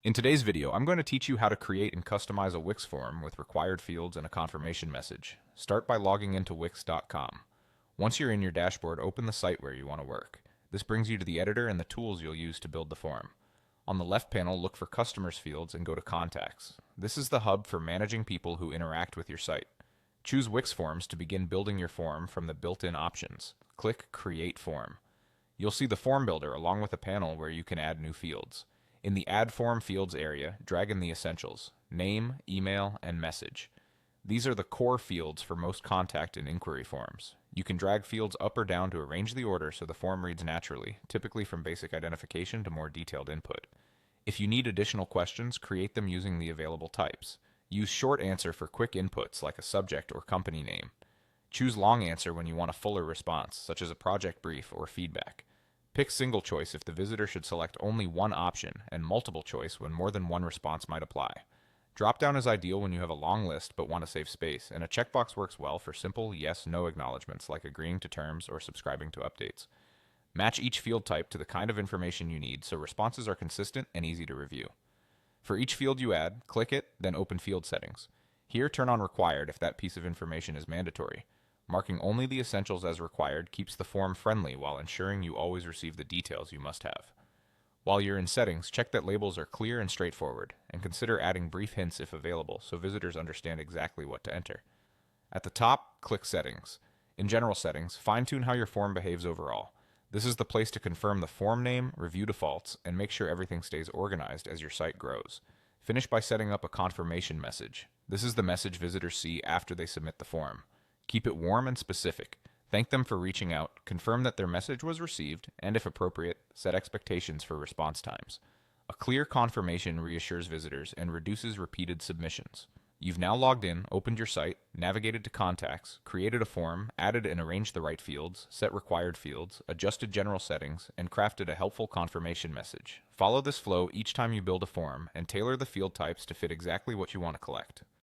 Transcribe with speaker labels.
Speaker 1: In today's video, I'm going to teach you how to create and customize a Wix form with required fields and a confirmation message. Start by logging into Wix.com. Once you're in your dashboard, open the site where you want to work. This brings you to the editor and the tools you'll use to build the form. On the left panel, look for Customers fields and go to Contacts. This is the hub for managing people who interact with your site. Choose Wix Forms to begin building your form from the built-in options. Click Create Form. You'll see the form builder along with a panel where you can add new fields. In the Add Form Fields area, drag in the essentials: name, email, and message. These are the core fields for most contact and inquiry forms. You can drag fields up or down to arrange the order so the form reads naturally, typically from basic identification to more detailed input. If you need additional questions, create them using the available types. Use short answer for quick inputs like a subject or company name. Choose long answer when you want a fuller response, such as a project brief or feedback. Pick single choice if the visitor should select only one option, and multiple choice when more than one response might apply. Drop down is ideal when you have a long list but want to save space, and a checkbox works well for simple yes/no acknowledgments like agreeing to terms or subscribing to updates. Match each field type to the kind of information you need so responses are consistent and easy to review. For each field you add, click it, then open Field Settings. Here, turn on Required if that piece of information is mandatory. Marking only the essentials as required keeps the form friendly while ensuring you always receive the details you must have. While you're in Settings, check that labels are clear and straightforward, and consider adding brief hints if available so visitors understand exactly what to enter. At the top, click Settings. In General Settings, fine-tune how your form behaves overall. This is the place to confirm the form name, review defaults, and make sure everything stays organized as your site grows. Finish by setting up a confirmation message. This is the message visitors see after they submit the form. Keep it warm and specific. Thank them for reaching out, confirm that their message was received, and if appropriate, set expectations for response times. A clear confirmation reassures visitors and reduces repeated submissions. You've now logged in, opened your site, navigated to contacts, created a form, added and arranged the right fields, set required fields, adjusted general settings, and crafted a helpful confirmation message. Follow this flow each time you build a form and tailor the field types to fit exactly what you want to collect.